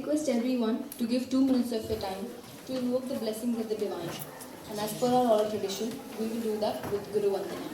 request everyone to give 2 minutes of your time to invoke the blessings of the divine. And as per our oral tradition, we will do that with Guru Vandana.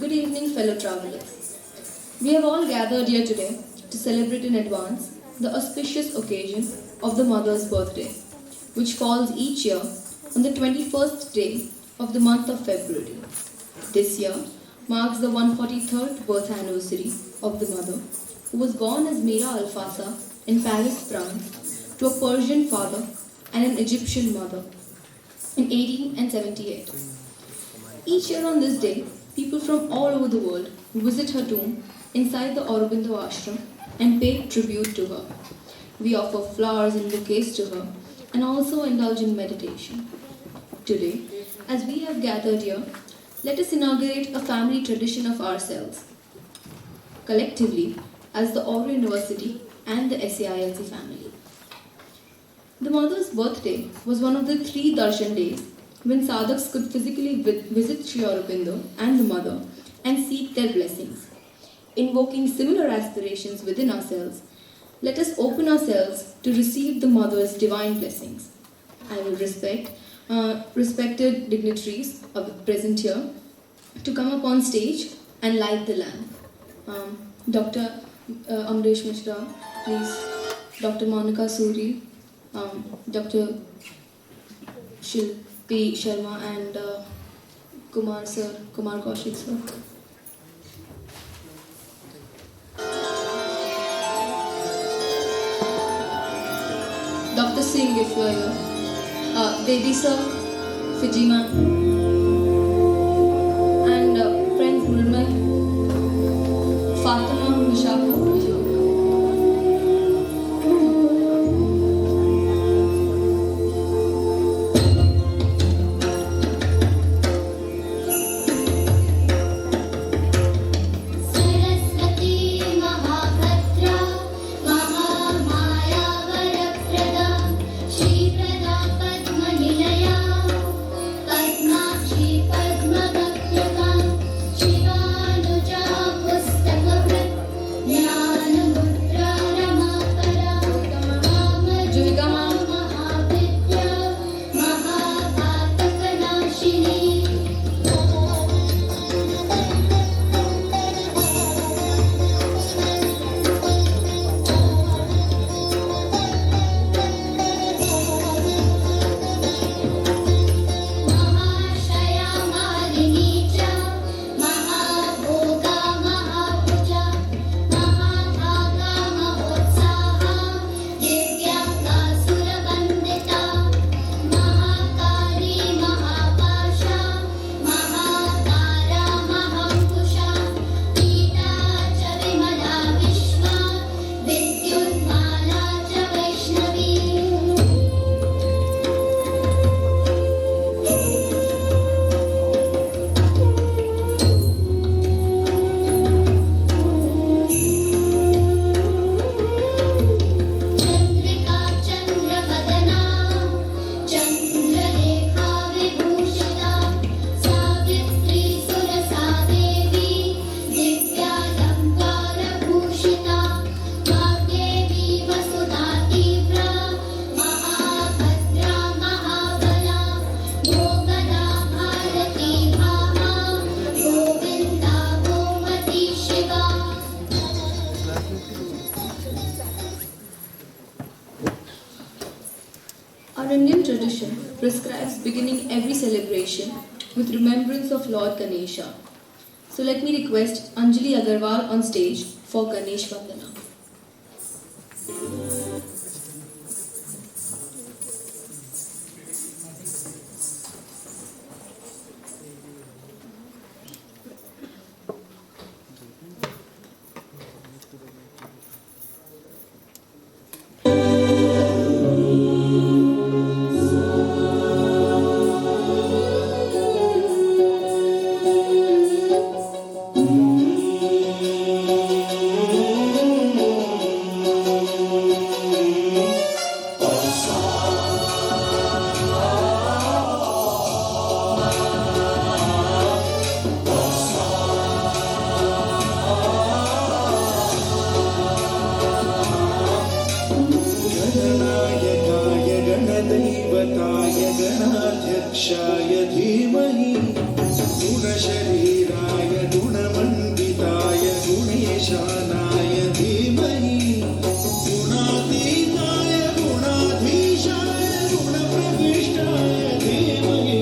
Good evening, fellow travelers. We have all gathered here today to celebrate in advance the auspicious occasion of the Mother's birthday, which falls each year on the 21st day of the month of February. This year marks the 143rd birth anniversary of the Mother, who was born as Mira Alfasa in Paris, France, to a Persian father and an Egyptian mother in 1878. Each year on this day, people from all over the world visit her tomb inside the Aurobindo ashram and pay tribute to her. We offer flowers and bouquets to her and also indulge in meditation. Today, as we have gathered here, let us inaugurate a family tradition of ourselves, collectively as the Auro University and the SAILC family. The Mother's birthday was one of the 3 darshan days when sadhaks could physically visit Sri Aurobindo and the Mother and seek their blessings. Invoking similar aspirations within ourselves, let us open ourselves to receive the Mother's divine blessings. I will respected dignitaries present here to come up on stage and light the lamp. Dr. Amresh Mishra, please. Dr. Monica Suri, Dr. Shilpi Sharma and Kumar Kaushik sir. Dr. Singh if you are here. Baby sir, Fijima, and friends Murmay, Fatima, Mishaka. Yeah. tradition prescribes beginning every celebration with remembrance of Lord Ganesha. So let me request Anjali Agarwal on stage for Ganesh Vandana. गणदैवताय गणाध्यक्षाय धीमहि गुणशरीराय गुणमण्डिताय गुणेशानाय धीमहि गुणातीताय गुणाधीशाय गुणप्रविष्टाय धीमहि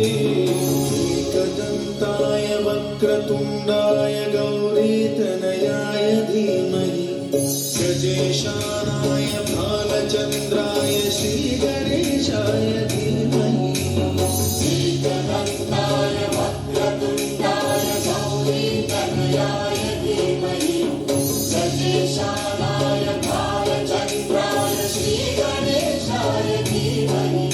एकदन्ताय वक्रतुण्डाय गौरीतनयाय धीमहि गजेशानाय भालचन्द्राय श्रीगणेशाय धीमहि एकदन्ताय वक्रतुण्डाय गौरीतनयाय धीमहि गजेशानाय भालचन्द्राय श्रीगणेशाय धीमहि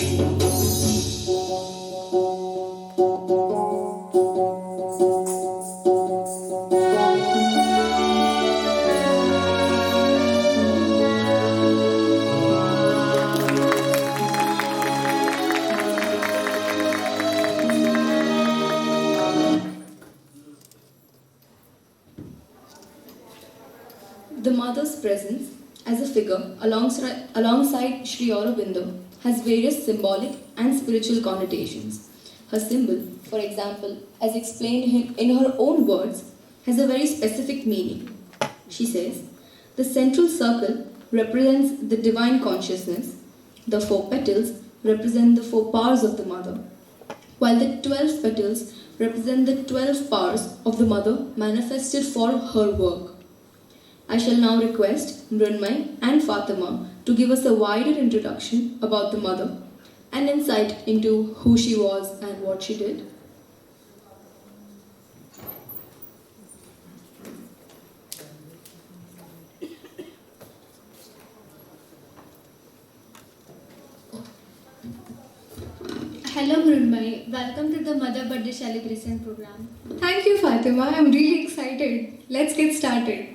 The mother's presence as a figure alongside Sri Aurobindo has various symbolic and spiritual connotations. Her symbol, for example, as explained in her own words, has a very specific meaning. She says, the central circle represents the divine consciousness, the 4 petals represent the 4 powers of the mother, while the 12 petals represent the 12 powers of the mother manifested for her work. I shall now request Mrunmay and Fatima to give us a wider introduction about the mother and insight into who she was and what she did. Hello Mrunmay, welcome to the Mother Birthday Celebration program. Thank you, Fatima. I'm really excited. Let's get started.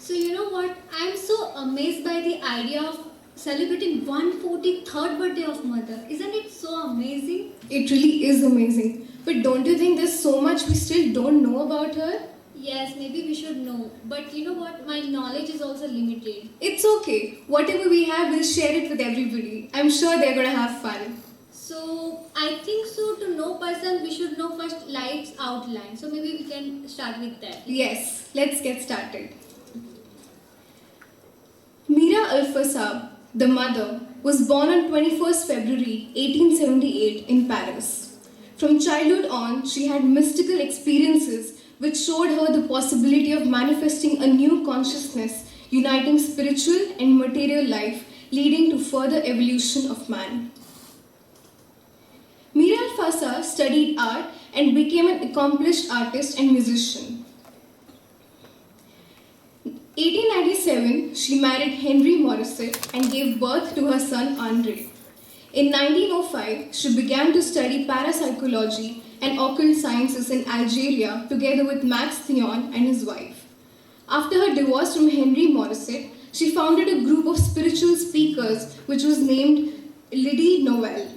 So you know what? I'm so amazed by the idea of celebrating 143rd birthday of Mother. Isn't it so amazing? It really is amazing. But don't you think there's so much we still don't know about her? Yes, maybe we should know. But you know what? My knowledge is also limited. It's okay. Whatever we have, we'll share it with everybody. I'm sure they're gonna have fun. So I think so to know person we should know first life's outline. So maybe we can start with that. Yes, let's get started. Mira Alfasab, the mother, was born on 21st February 1878 in Paris. From childhood on, she had mystical experiences which showed her the possibility of manifesting a new consciousness, uniting spiritual and material life, leading to further evolution of man. Mira Alfasa studied art and became an accomplished artist and musician. 1897, she married Henry Morisset and gave birth to her son Andre. In 1905, she began to study parapsychology and occult sciences in Algeria together with Max Thion and his wife. After her divorce from Henry Morisset, she founded a group of spiritual speakers which was named Lydie Noel.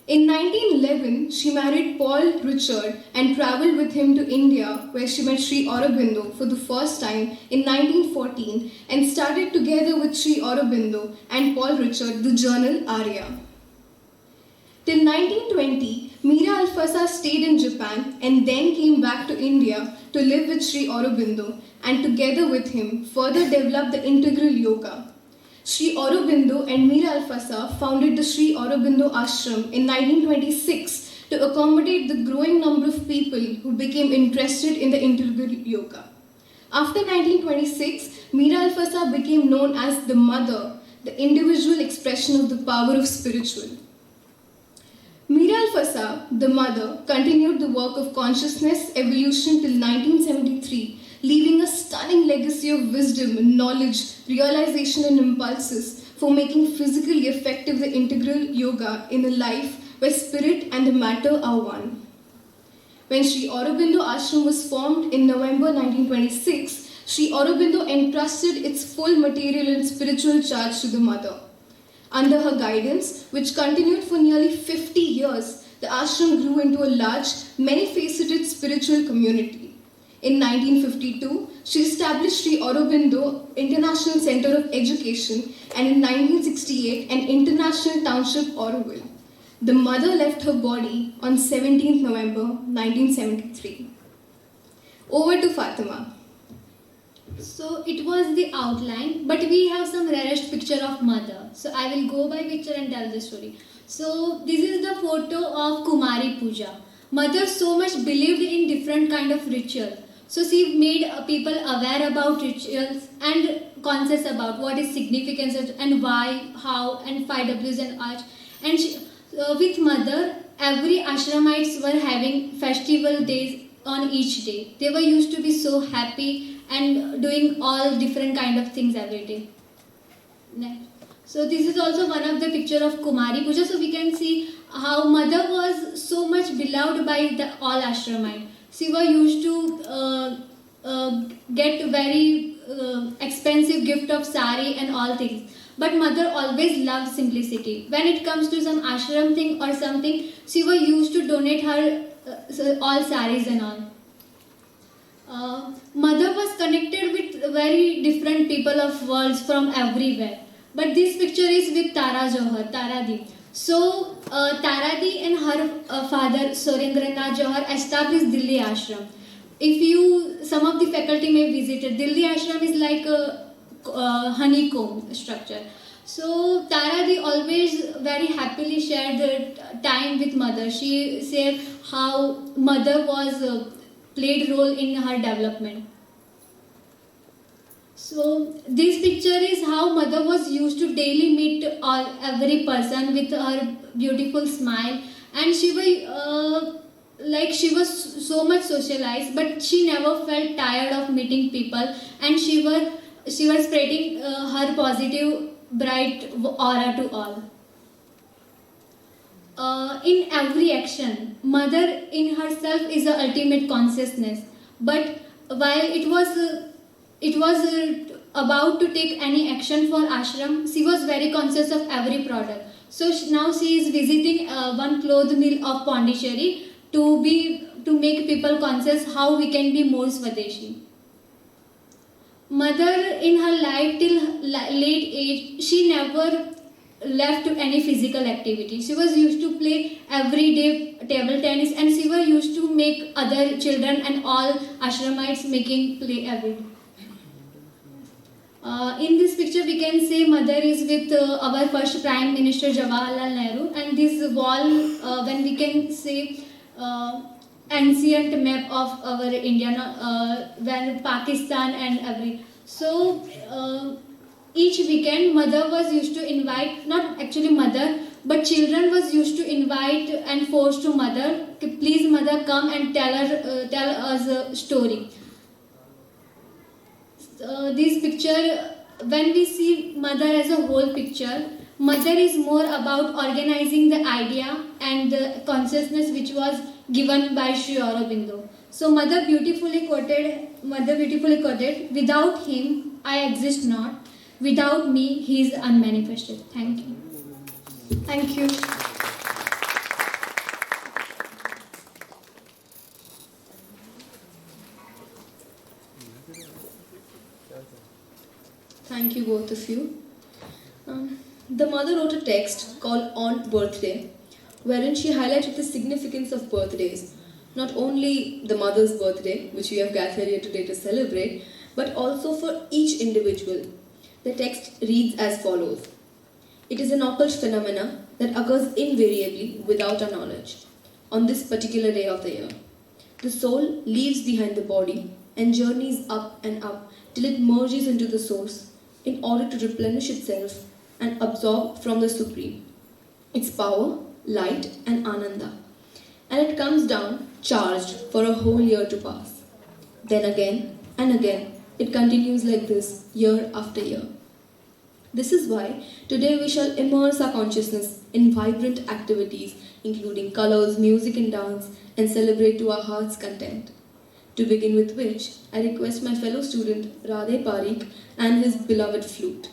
In 1911, she married Paul Richard and travelled with him to India, where she met Sri Aurobindo for the first time in 1914 and started together with Sri Aurobindo and Paul Richard the journal Arya. Till 1920, Mira Alfasa stayed in Japan and then came back to India to live with Sri Aurobindo and together with him further developed the integral yoga. Sri Aurobindo and Mir Alfasa founded the Sri Aurobindo Ashram in 1926 to accommodate the growing number of people who became interested in the integral yoga. After 1926, Meera Alfasa became known as the mother, the individual expression of the power of spiritual. Meera Alfasa, the mother, continued the work of consciousness evolution till 1973, leaving a stunning legacy of wisdom, knowledge, realization and impulses for making physically effective the integral yoga in a life where spirit and the matter are one. When Sri Aurobindo Ashram was formed in November 1926, Sri Aurobindo entrusted its full material and spiritual charge to the mother. Under her guidance, which continued for nearly 50 years, the ashram grew into a large, many-faceted spiritual community. In 1952, she established Sri Aurobindo International Center of Education and in 1968 an International Township Auroville. The mother left her body on 17th November 1973. Over to Fatima. So it was the outline, but we have some rarest picture of mother. So I will go by picture and tell the story. So this is the photo of Kumari Puja. Mother so much believed in different kind of ritual. So she made people aware about rituals and concepts about what is significance and why, how, and 5Ws and arch. And with mother, every ashramites were having festival days on each day. They were used to be so happy and doing all different kind of things every day. Next. So this is also one of the picture of Kumari Puja. So we can see how mother was so much beloved by the all ashramite. She was used to get very expensive gift of sari and all things. But mother always loved simplicity. When it comes to some ashram thing or something, she was used to donate her all saris and all. Mother was connected with very different people of worlds from everywhere. But this picture is with Tara Johar, Tara Di. So Tara Di and her father Surendranath Johar established Delhi Ashram. Some of the faculty may visit it. Delhi Ashram is like a honeycomb structure. So Tara Di always very happily shared the time with mother. She said how mother was played role in her development. So this picture is how mother was used to daily meet every person with her beautiful smile, and she was so much socialized, but she never felt tired of meeting people, and she was spreading her positive bright aura to all. In every action, mother in herself is the ultimate consciousness. But while it was about to take any action for ashram, she was very conscious of every product. So now she is visiting one cloth mill of Pondicherry to make people conscious how we can be more Swadeshi. Mother in her life till late age, she never left to any physical activity. She was used to play every day table tennis, and she was used to make other children and all ashramites making play every day. In this picture we can say mother is with our first Prime Minister Jawaharlal Nehru, and this wall when we can say ancient map of our India, when Pakistan and every. So each weekend mother was used to invite, not actually mother, but children was used to invite and force to mother, please mother come and tell us a story. This picture, when we see mother as a whole picture, mother is more about organizing the idea and the consciousness which was given by Sri Aurobindo. So mother beautifully quoted, without him I exist not, without me he is unmanifested. Thank you. Thank you. Thank you, both of you. The mother wrote a text called On Birthday, wherein she highlighted the significance of birthdays. Not only the mother's birthday, which we have gathered here today to celebrate, but also for each individual. The text reads as follows. It is an occult phenomena that occurs invariably without our knowledge on this particular day of the year. The soul leaves behind the body and journeys up and up till it merges into the source in order to replenish itself and absorb from the Supreme its power, light, and ananda. And it comes down charged for a whole year to pass. Then again and again, it continues like this year after year. This is why today we shall immerse our consciousness in vibrant activities including colors, music, and dance, and celebrate to our heart's content. To begin with which, I request my fellow student Radhe Parikh and his beloved flute.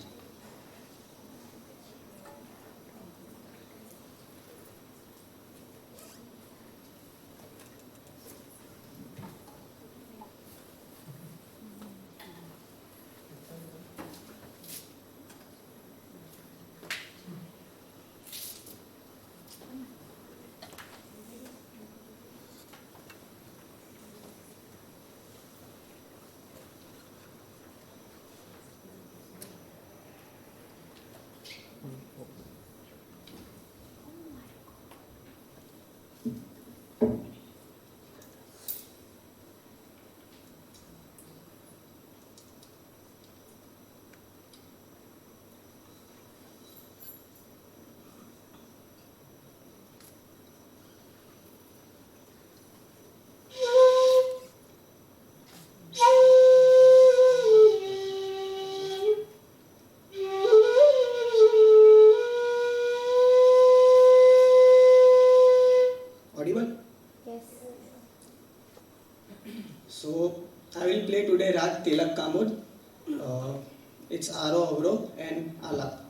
Audible? So I will play today Rag Tilak Kamud. It's Aro Avro and Alap.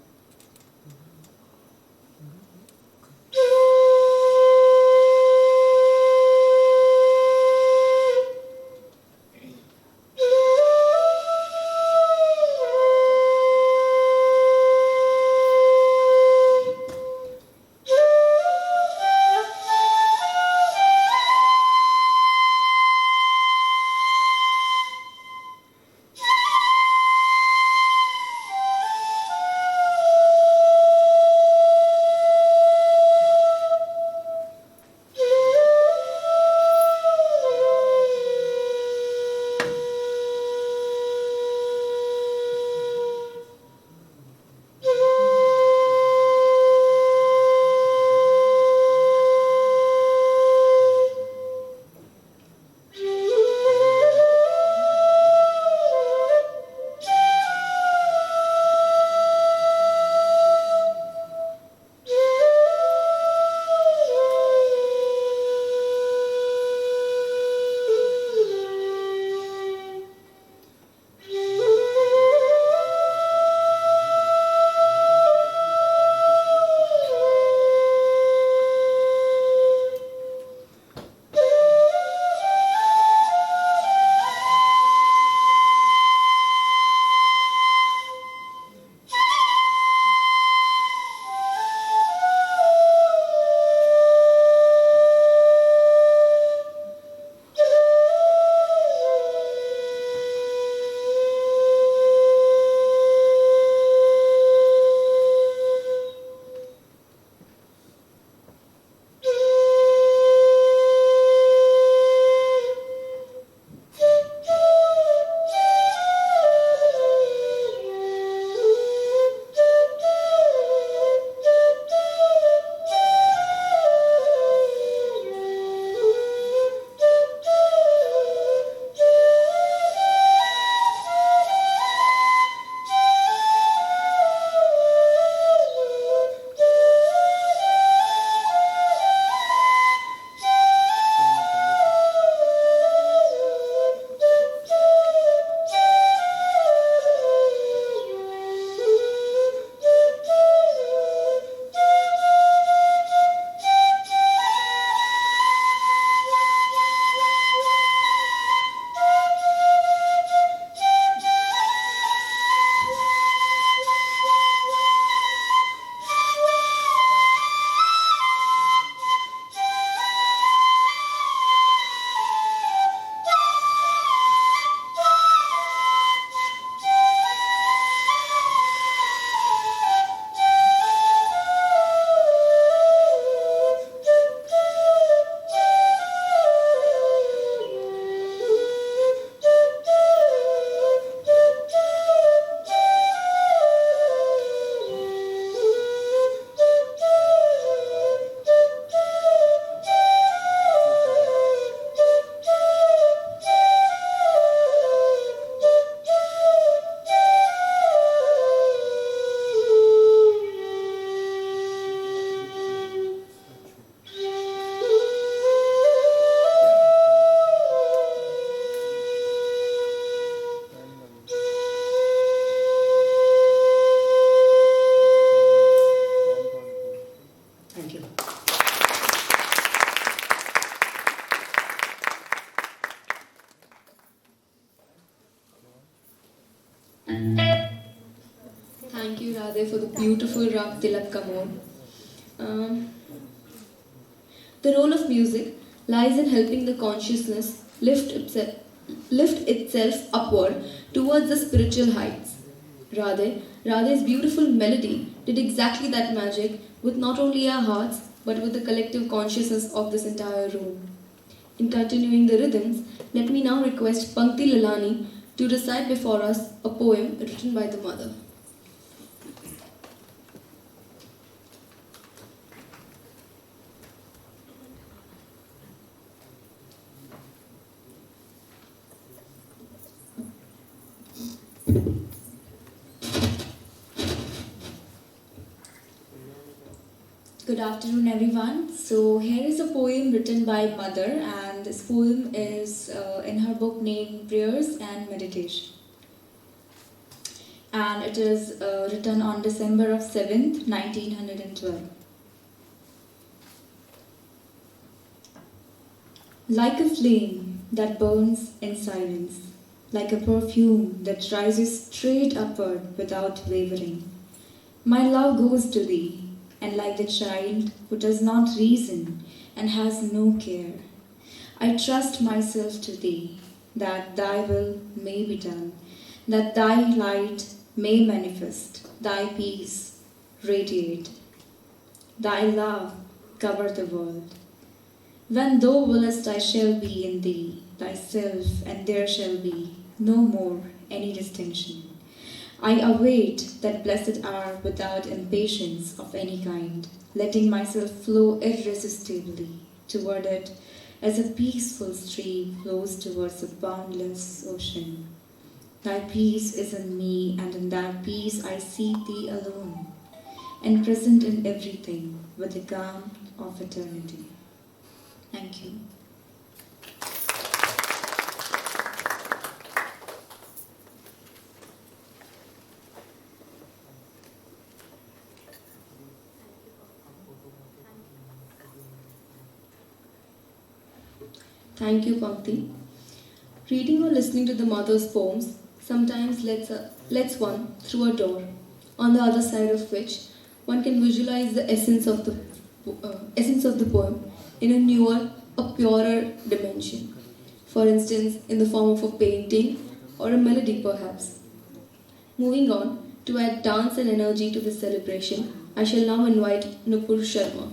Thank you, Radhe, for the beautiful Rag Tilak Kamod. Um, the role of music lies in helping the consciousness lift itself upward towards the spiritual heights. Radhe's beautiful melody did exactly that magic with not only our hearts but with the collective consciousness of this entire room. In continuing the rhythms, let me now request Pankti Lalani to recite before us a poem written by the mother. Good afternoon, everyone. So, here is a poem written by Mother, and this poem is in her book named Prayers and Meditation. And it is written on December of 7th, 1912. Like a flame that burns in silence, like a perfume that rises straight upward without wavering, my love goes to thee. And like the child who does not reason and has no care, I trust myself to thee, that thy will may be done, that thy light may manifest, thy peace radiate, thy love cover the world. When thou willest, I shall be in thee, thyself, and there shall be no more any distinction. I await that blessed hour without impatience of any kind, letting myself flow irresistibly toward it as a peaceful stream flows towards a boundless ocean. Thy peace is in me, and in that peace I see thee alone, and present in everything with the calm of eternity. Thank you. Thank you, Pankti. Reading or listening to the mother's poems sometimes lets one through a door, on the other side of which one can visualize the essence of the poem in a newer, a purer dimension. For instance, in the form of a painting or a melody, perhaps. Moving on, to add dance and energy to this celebration, I shall now invite Nupur Sharma.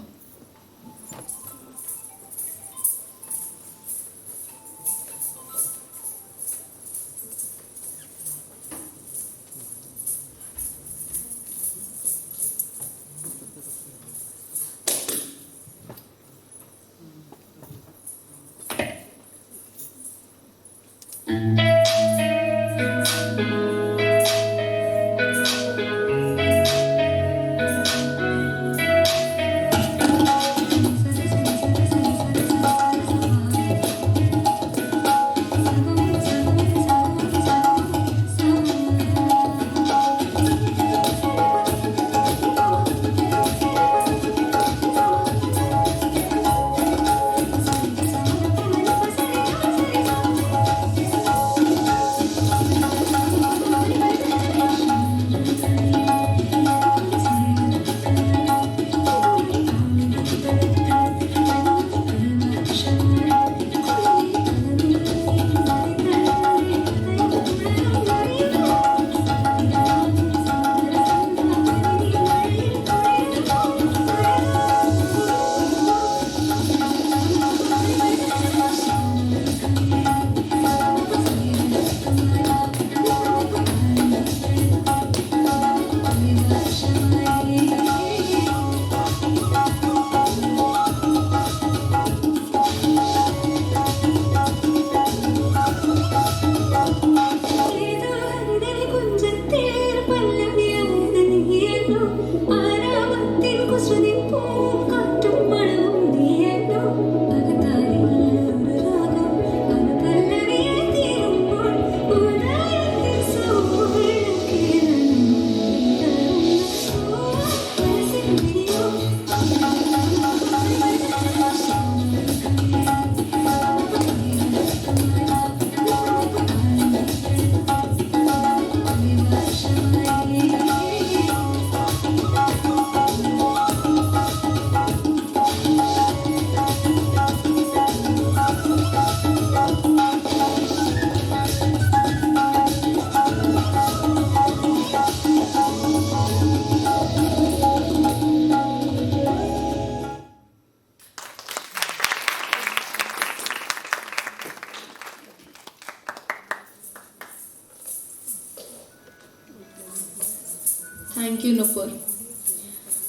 Thank you, Nupur.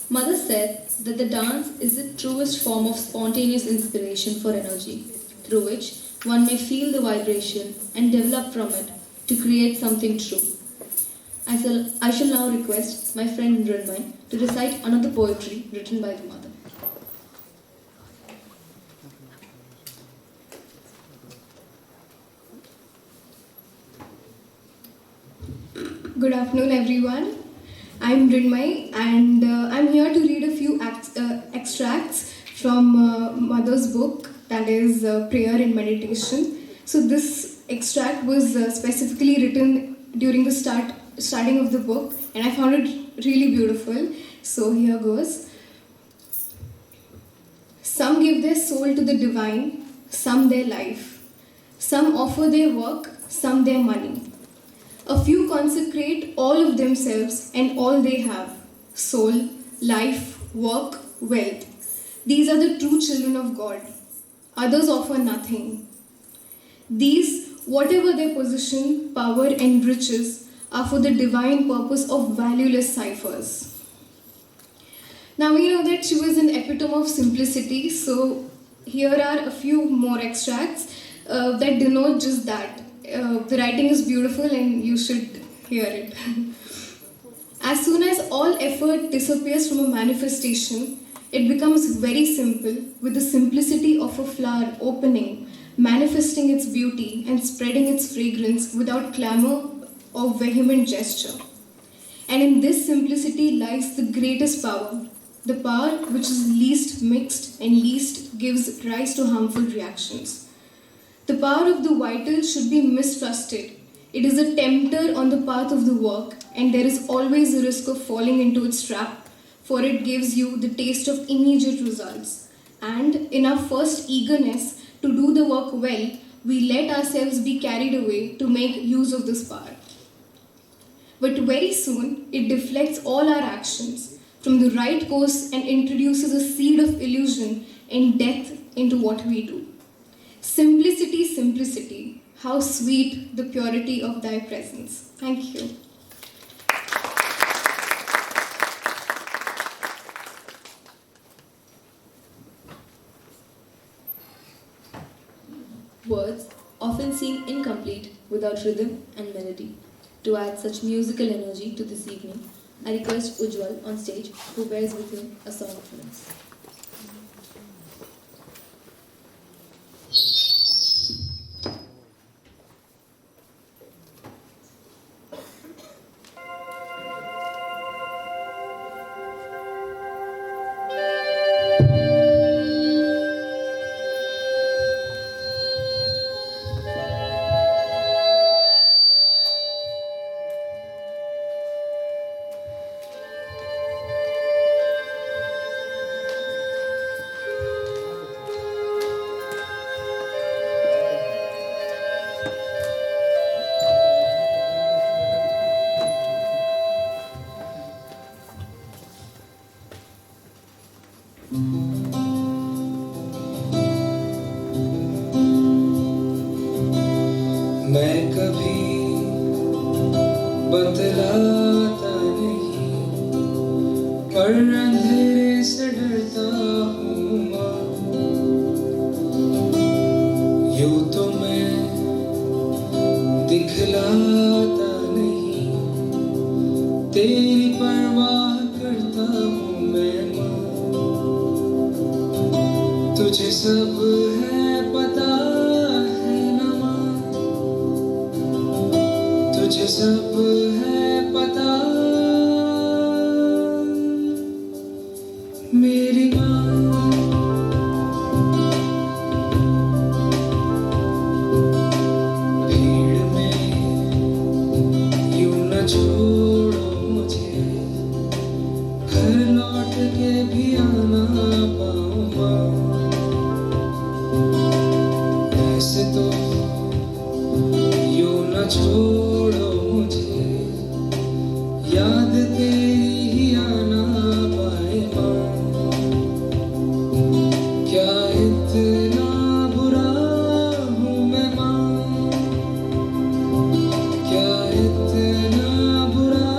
Mother said that the dance is the truest form of spontaneous inspiration for energy, through which one may feel the vibration and develop from it to create something true. I shall now request my friend Nrinmay to recite another poetry written by the mother. Good afternoon, everyone. I'm Rinmay, and I'm here to read a few extracts from Mother's book, that is Prayer and Meditation. So this extract was specifically written during the starting of the book, and I found it really beautiful. So here goes. Some give their soul to the divine, some their life. Some offer their work, some their money. A few consecrate all of themselves and all they have: soul, life, work, wealth. These are the true children of God. Others offer nothing. These, whatever their position, power, and riches, are for the divine purpose of valueless ciphers. Now we know that she was an epitome of simplicity, so here are a few more extracts that denote just that. The writing is beautiful and you should hear it. As soon as all effort disappears from a manifestation, it becomes very simple, with the simplicity of a flower opening, manifesting its beauty and spreading its fragrance without clamor or vehement gesture. And in this simplicity lies the greatest power, the power which is least mixed and least gives rise to harmful reactions. The power of the vital should be mistrusted. It is a tempter on the path of the work, and there is always a risk of falling into its trap, for it gives you the taste of immediate results. And in our first eagerness to do the work well, we let ourselves be carried away to make use of this power. But very soon, it deflects all our actions from the right course and introduces a seed of illusion and death into what we do. Simplicity, simplicity, how sweet the purity of thy presence. Thank you. Words often seem incomplete without rhythm and melody. To add such musical energy to this evening, I request Ujjwal on stage, who bears with him a song of hymns. मैं कभी बतलाता नहीं, पर अंधेरे से डरता हूँ माँ। यूँ तो मैं दिखलाता नहीं, तेरी परवाह करता हूँ मैं माँ। तुझे सब है पता है ना माँ, तुझे सब है पता मेरी माँ। भीड़ में यूं न छोड़ो मुझे, घर लौट के भी आना पाऊँ माँ। ऐसे तो यूं न छोड़ो मुझे, याद तेरी ही आना पाए माँ। क्या इतना बुरा हूँ मैं माँ, क्या इतना बुरा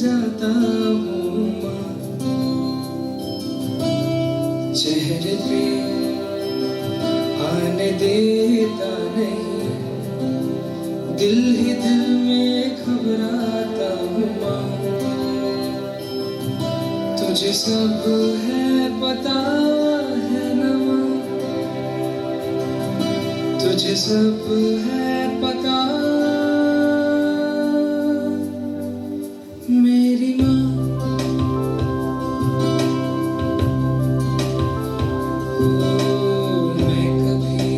जाता हूँ माँ, चेहरे पे आने देता नहीं, दिल ही दिल में घबराता हूँ माँ। तुझे सब है पता है ना माँ, तुझे सब है पता मेरी माँ। मैं कभी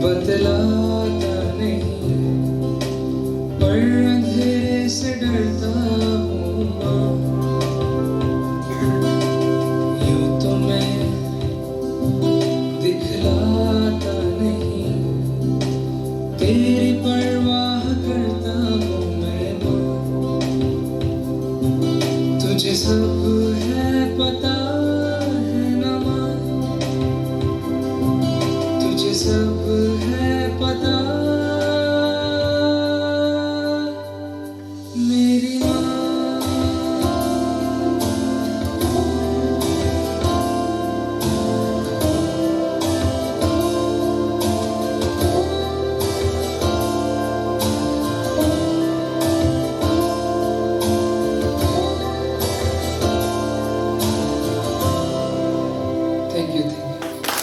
बतलाता नहीं, पर अंधेरे से डरता हूँ माँ। यूं तो मैं दिखलाता नहीं, तेरी परवाह करता हूँ मैं माँ। तुझे सब है पता है ना माँ, तुझे सब है पता मेरी माँ।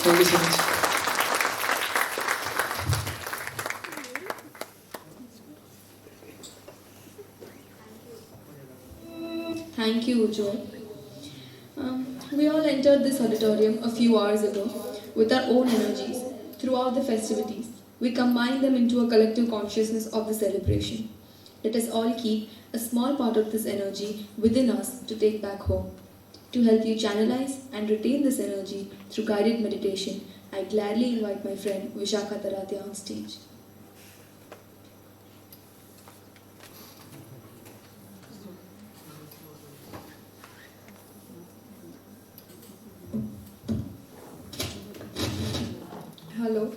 Thank you so much. Thank you, Joy. We all entered this auditorium a few hours ago with our own energies. Throughout the festivities, we combine them into a collective consciousness of the celebration. Let us all keep a small part of this energy within us to take back home. To help you channelize and retain this energy through guided meditation, I gladly invite my friend Vishakha Taratia on stage. Hello.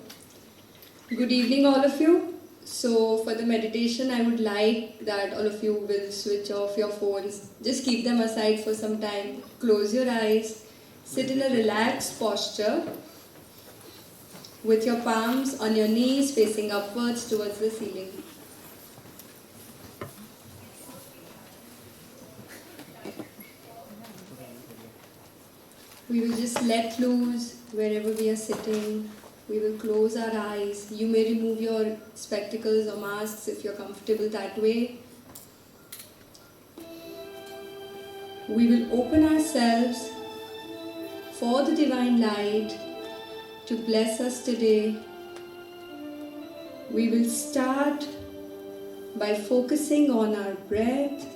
Good evening, all of you. So, for the meditation, I would like that all of you will switch off your phones. Just keep them aside for some time. Close your eyes. Sit in a relaxed posture with your palms on your knees facing upwards towards the ceiling. We will just let loose wherever we are sitting. We will close our eyes. You may remove your spectacles or masks if you're comfortable that way. We will open ourselves for the divine light to bless us today. We will start by focusing on our breath.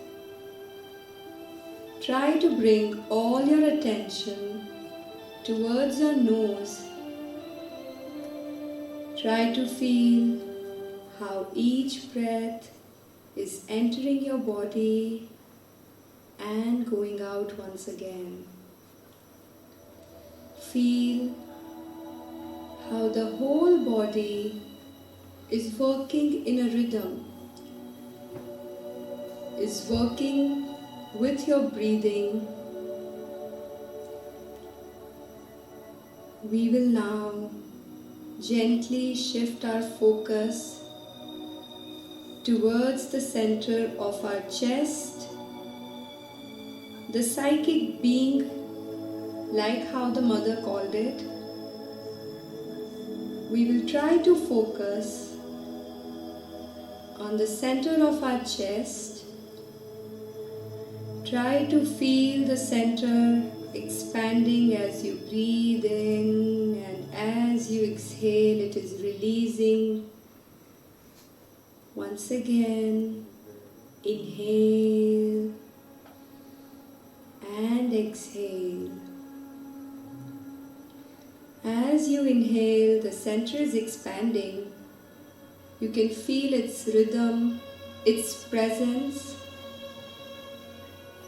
Try to bring all your attention towards your nose. Try to feel how each breath is entering your body and going out once again. Feel how the whole body is working in a rhythm, is working with your breathing. We will now gently shift our focus towards the center of our chest, the psychic being, like how the mother called it. We will try to focus on the center of our chest. Try to feel the center expanding as you breathe in, and as you exhale, it is releasing. Once again, inhale and exhale. As you inhale, the center is expanding. You can feel its rhythm, its presence.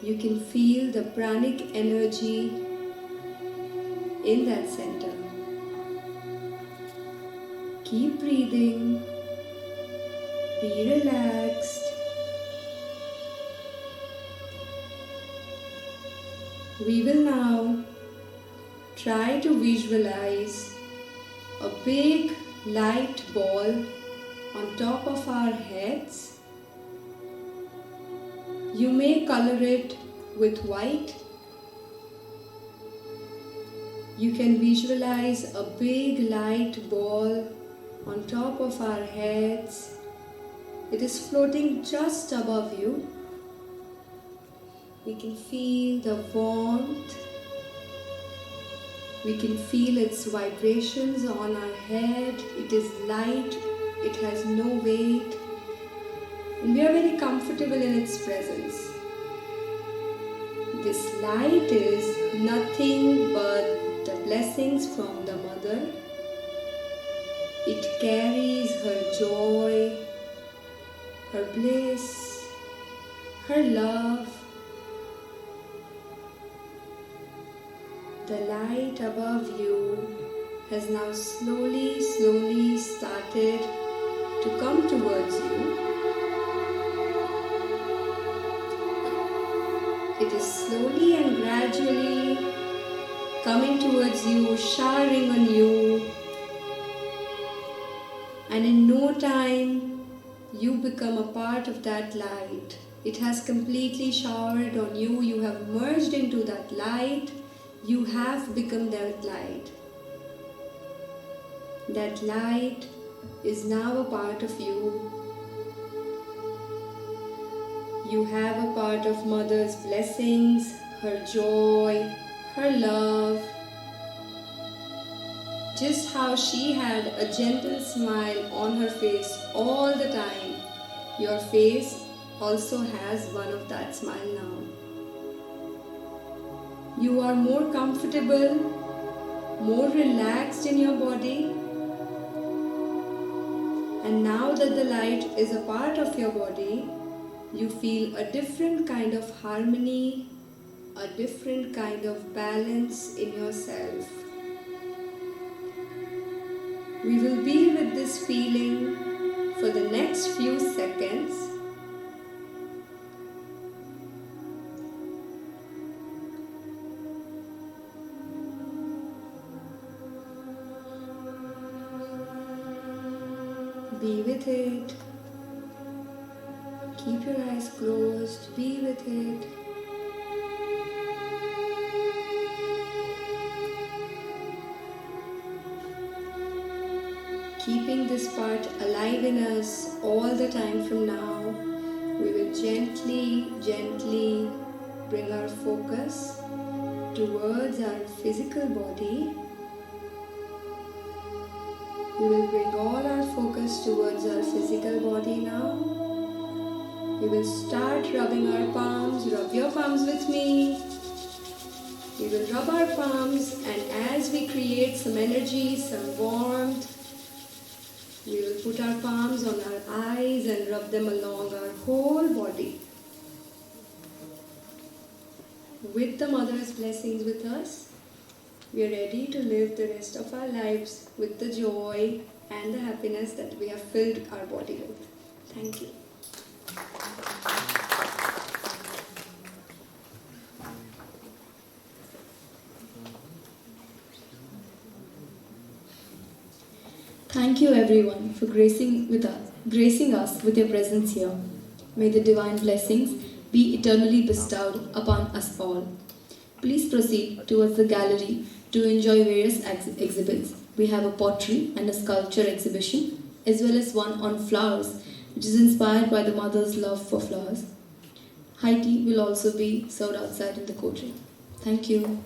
You can feel the pranic energy in that center. Keep breathing. Be relaxed. We will now try to visualize a big light ball on top of our heads. You may color it with white. You can visualize a big light ball on top of our heads. It is floating just above you. We can feel the warmth. We can feel its vibrations on our head. It is light. It has no weight. And we are very comfortable in its presence. This light is nothing but the blessings from the Mother. It carries her joy, her bliss, her love. The light above you has now slowly started to come towards you. It is slowly and gradually coming towards you, showering on you, and in no time you become a part of that light. It has completely showered on you. You have merged into that light. You have become that light. That light is now a part of you. You have a part of Mother's blessings, her joy, her love. Just how she had a gentle smile on her face all the time, your face also has one of that smile now. You are more comfortable, more relaxed in your body. And now that the light is a part of your body, you feel a different kind of harmony, a different kind of balance in yourself. We will be with this feeling for the next few seconds. Be with it. Keep your eyes closed. Be with it. Keeping this part alive in us all the time from now, we will gently bring our focus towards our physical body. We will bring all our focus towards our physical body now. We will start rubbing our palms. Rub your palms with me. We will rub our palms, and as we create some energy, some warmth, we will put our palms on our eyes and rub them along our whole body. With the Mother's blessings with us, we are ready to live the rest of our lives with the joy and the happiness that we have filled our body with. Thank you. Thank you everyone for gracing us with your presence here. May the divine blessings be eternally bestowed upon us all. Please proceed towards the gallery to enjoy various exhibits. We have a pottery and a sculpture exhibition, as well as one on flowers, which is inspired by the Mother's love for flowers. High tea will also be served outside in the courtyard. Thank you.